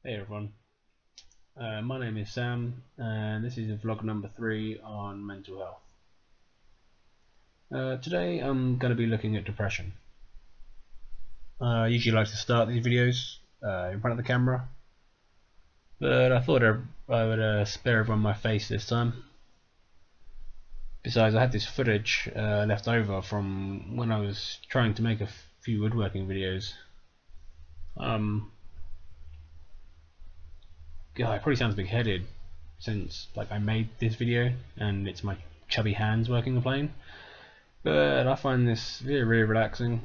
Hey everyone, my name is Sam and this is vlog number 3 on mental health. Today I'm going to be looking at depression. I usually like to start these videos in front of the camera, but I thought I would spare everyone my face this time. Besides, I had this footage left over from when I was trying to make a few woodworking videos. God, it probably sounds big-headed since I made this video and it's my chubby hands working the plane, but I find this really, really relaxing,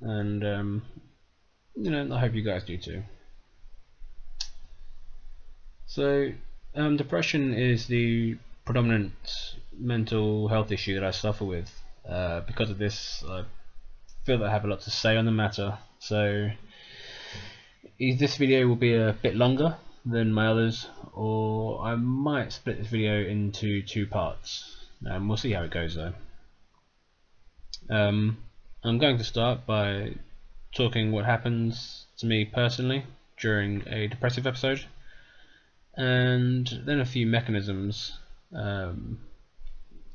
and I hope you guys do too. So, depression is the predominant mental health issue that I suffer with. Because of this, I feel that I have a lot to say on the matter. So, this video will be a bit longer than my others, or I might split this video into 2 parts. We'll see how it goes though. I'm going to start by talking what happens to me personally during a depressive episode, and then a few mechanisms, coping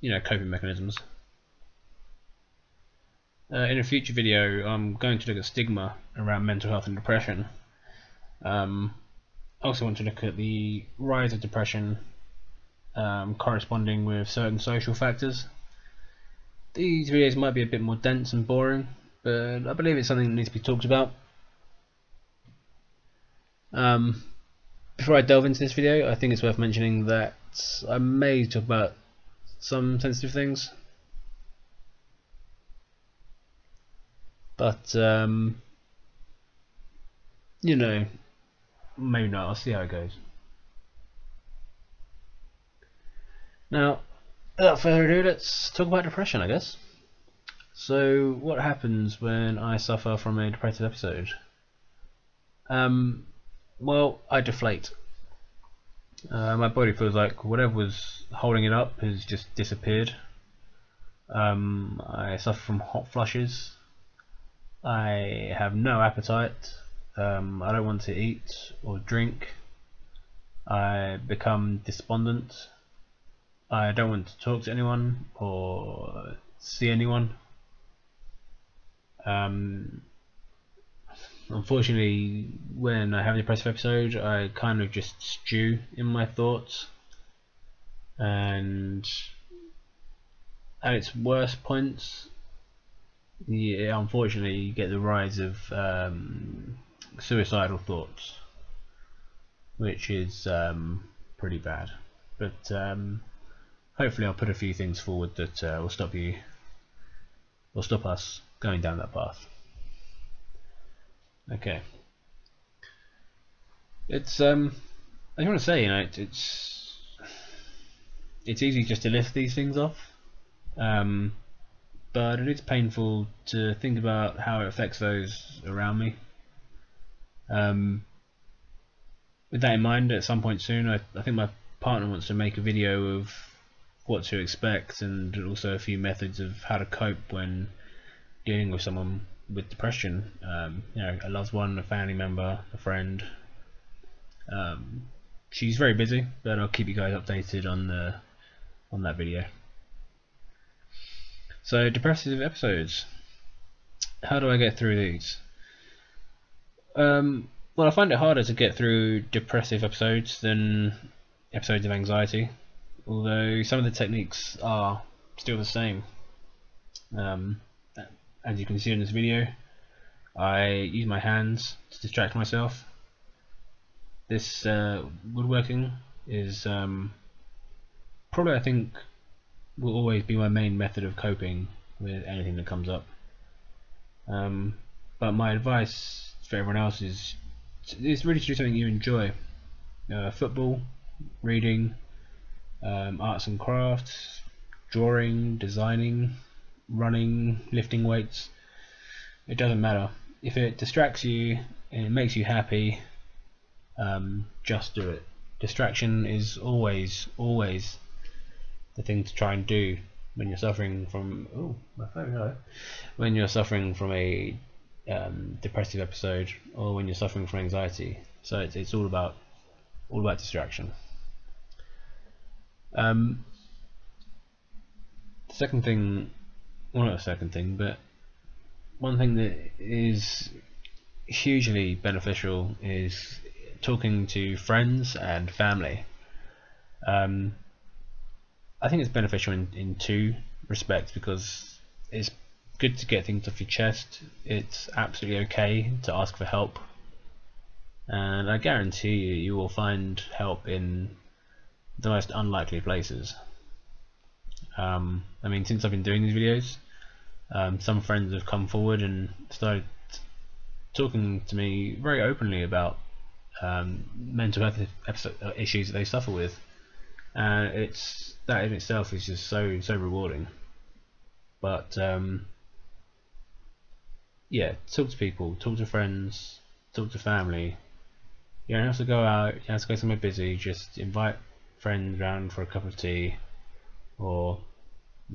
mechanisms. In a future video I'm going to look at stigma around mental health and depression. I also want to look at the rise of depression corresponding with certain social factors. These videos might be a bit more dense and boring, but I believe it's something that needs to be talked about. Before I delve into this video, I think it's worth mentioning that I may talk about some sensitive things, but maybe not. I'll see how it goes. Now, without further ado, let's talk about depression, I guess. So, what happens when I suffer from a depressive episode? Well, I deflate. My body feels like whatever was holding it up has just disappeared. I suffer from hot flushes. I have no appetite. I don't want to eat or drink. I become despondent. I don't want to talk to anyone or see anyone. Unfortunately, when I have a depressive episode, I kind of just stew in my thoughts, and at its worst points, unfortunately, you get the rise of suicidal thoughts, which is pretty bad. But hopefully, I'll put a few things forward that will stop us going down that path. Okay. It's I just want to say, it's easy just to list these things off, but it is painful to think about how it affects those around me. With that in mind, at some point soon, I think my partner wants to make a video of what to expect, and also a few methods of how to cope when dealing with someone with depression. A loved one, a family member, a friend. She's very busy, but I'll keep you guys updated on that video. So, depressive episodes. How do I get through these? Well, I find it harder to get through depressive episodes than episodes of anxiety, although some of the techniques are still the same. As you can see in this video, I use my hands to distract myself. This woodworking is probably, I think, will always be my main method of coping with anything that comes up. But my advice for everyone else is really to do something you enjoy. Football, reading, arts and crafts, drawing, designing, running, lifting weights. It doesn't matter. If it distracts you and it makes you happy, just do it. Distraction is always the thing to try and do when you're suffering from when you're suffering from a depressive episode or when you're suffering from anxiety. So it's all about distraction. The second thing, well, not a second thing, but one thing that is hugely beneficial is talking to friends and family. I think it's beneficial in two respects, because it's good to get things off your chest. It's absolutely okay to ask for help, and I guarantee you will find help in the most unlikely places. I mean, since I've been doing these videos, some friends have come forward and started talking to me very openly about mental health issues that they suffer with, and that in itself is just so rewarding. But yeah, talk to people, talk to friends, talk to family. You don't have to go out, you don't have to go somewhere busy. Just invite friends round for a cup of tea, or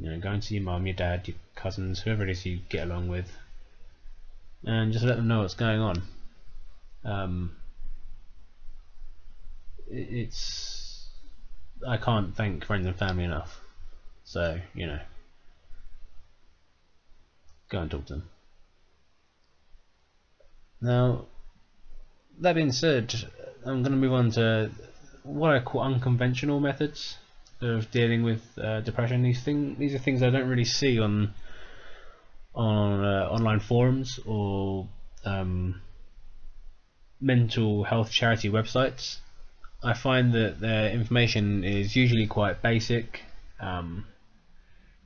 go and see your mum, your dad, your cousins, whoever it is you get along with, and just let them know what's going on. I can't thank friends and family enough. So go and talk to them. Now, that being said, I'm going to move on to what I call unconventional methods of dealing with depression. These are things I don't really see on online forums or mental health charity websites. I find that their information is usually quite basic.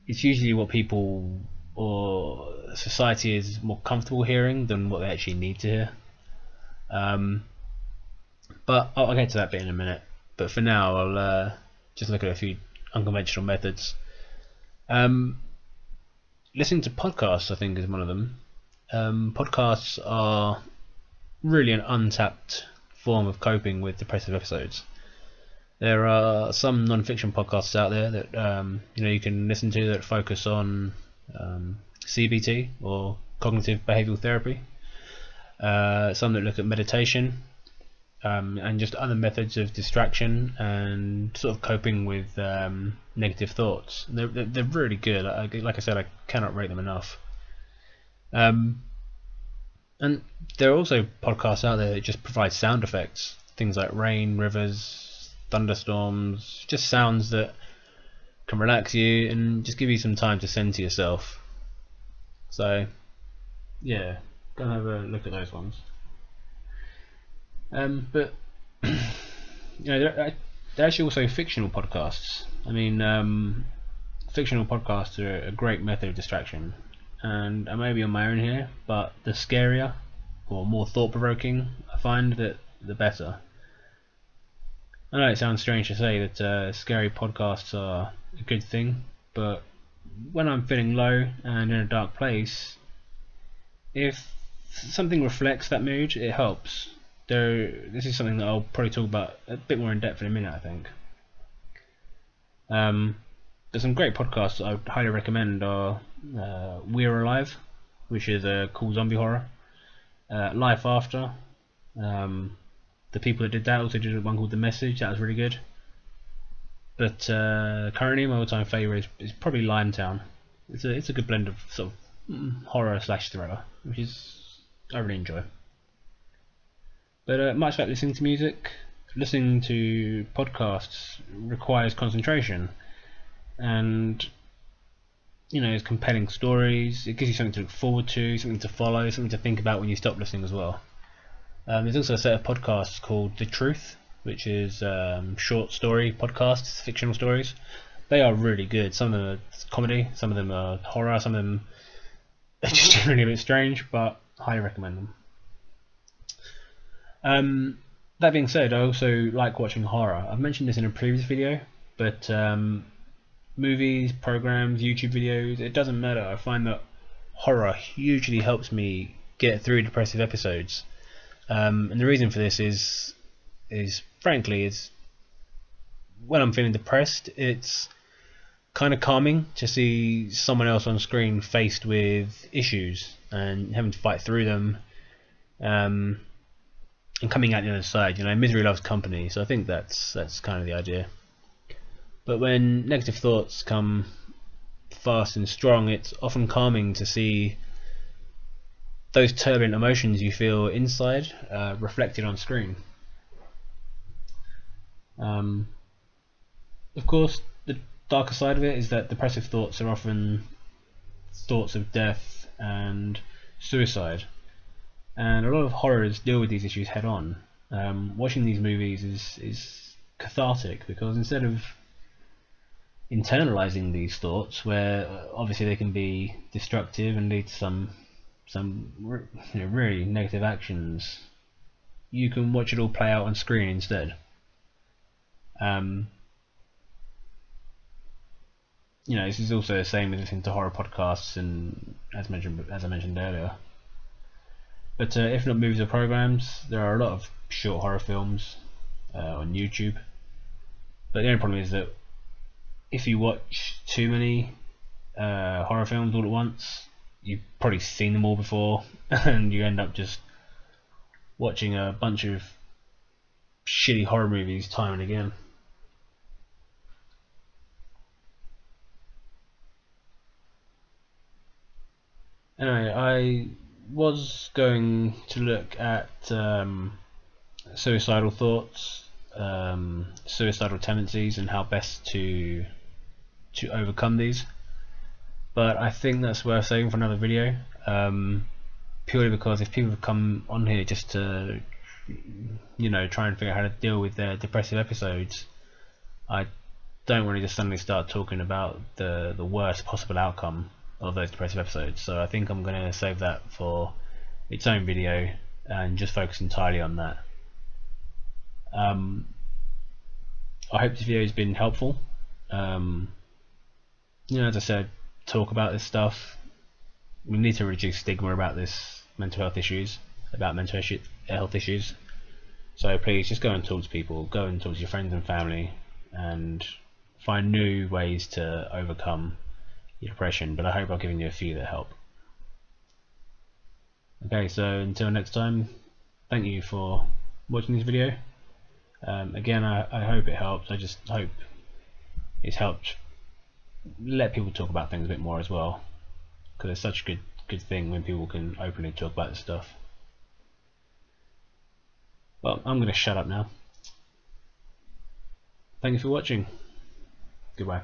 It's usually what people or society is more comfortable hearing than what they actually need to hear. But I'll get to that bit in a minute. But for now, I'll just look at a few unconventional methods. Listening to podcasts, I think, is one of them. Podcasts are really an untapped form of coping with depressive episodes. There are some non-fiction podcasts out there that you can listen to that focus on CBT, or cognitive behavioural therapy. Some that look at meditation, and just other methods of distraction and sort of coping with negative thoughts. They're really good. Like I said, I cannot rate them enough. And there are also podcasts out there that just provide sound effects, things like rain, rivers, thunderstorms, just sounds that can relax you and just give you some time to center yourself. So yeah, go and have a look at those ones. But they're actually also fictional podcasts. I mean, fictional podcasts are a great method of distraction, and I may be on my own here, but the scarier or more thought-provoking I find, that the better. I know it sounds strange to say that scary podcasts are a good thing, but when I'm feeling low and in a dark place, if something reflects that mood, it helps. This is something that I'll probably talk about a bit more in depth in a minute, I think. There's some great podcasts that I would highly recommend are We're Alive, which is a cool zombie horror. Life After. The people that did that also did one called The Message. That was really good. But currently my all-time favourite is probably Limetown. It's a good blend of sort of horror / thriller, which I really enjoy. But much like listening to music, listening to podcasts requires concentration, and it's compelling stories. It gives you something to look forward to, something to follow, something to think about when you stop listening as well. There's also a set of podcasts called The Truth, which is short story podcasts, fictional stories. They are really good. Some of them are comedy, some of them are horror, some of them are just really a bit strange, but I highly recommend them. That being said, I also like watching horror. I've mentioned this in a previous video, but movies, programs, YouTube videos, it doesn't matter. I find that horror hugely helps me get through depressive episodes. And the reason for this is frankly, when I'm feeling depressed, it's kind of calming to see someone else on screen faced with issues and having to fight through them, and coming out the other side. Misery loves company, so I think that's kind of the idea. But when negative thoughts come fast and strong, it's often calming to see those turbulent emotions you feel inside reflected on screen. Of course, the darker side of it is that depressive thoughts are often thoughts of death and suicide, and a lot of horrors deal with these issues head on. Watching these movies is cathartic, because instead of internalizing these thoughts, where obviously they can be destructive and lead to some really negative actions, you can watch it all play out on screen instead. This is also the same with listening to horror podcasts, and as I mentioned earlier. But if not movies or programs, there are a lot of short horror films on YouTube. But the only problem is that if you watch too many horror films all at once, you've probably seen them all before, and you end up just watching a bunch of shitty horror movies time and again. Anyway, I was going to look at suicidal thoughts, suicidal tendencies, and how best to overcome these. But I think that's worth saving for another video, purely because if people have come on here just to try and figure out how to deal with their depressive episodes, I don't want to just suddenly start talking about the worst possible outcome of those depressive episodes. So I think I'm going to save that for its own video and just focus entirely on that. I hope this video has been helpful. As I said, talk about this stuff. We need to reduce stigma about mental health issues. So please just go and talk to people, go and talk to your friends and family, and find new ways to overcome your depression. But I hope I've given you a few that help. Okay, so until next time, thank you for watching this video. Again, I hope it helps. I just hope it's helped let people talk about things a bit more as well, because it's such a good thing when people can openly talk about this stuff. Well, I'm going to shut up now. Thank you for watching. Goodbye.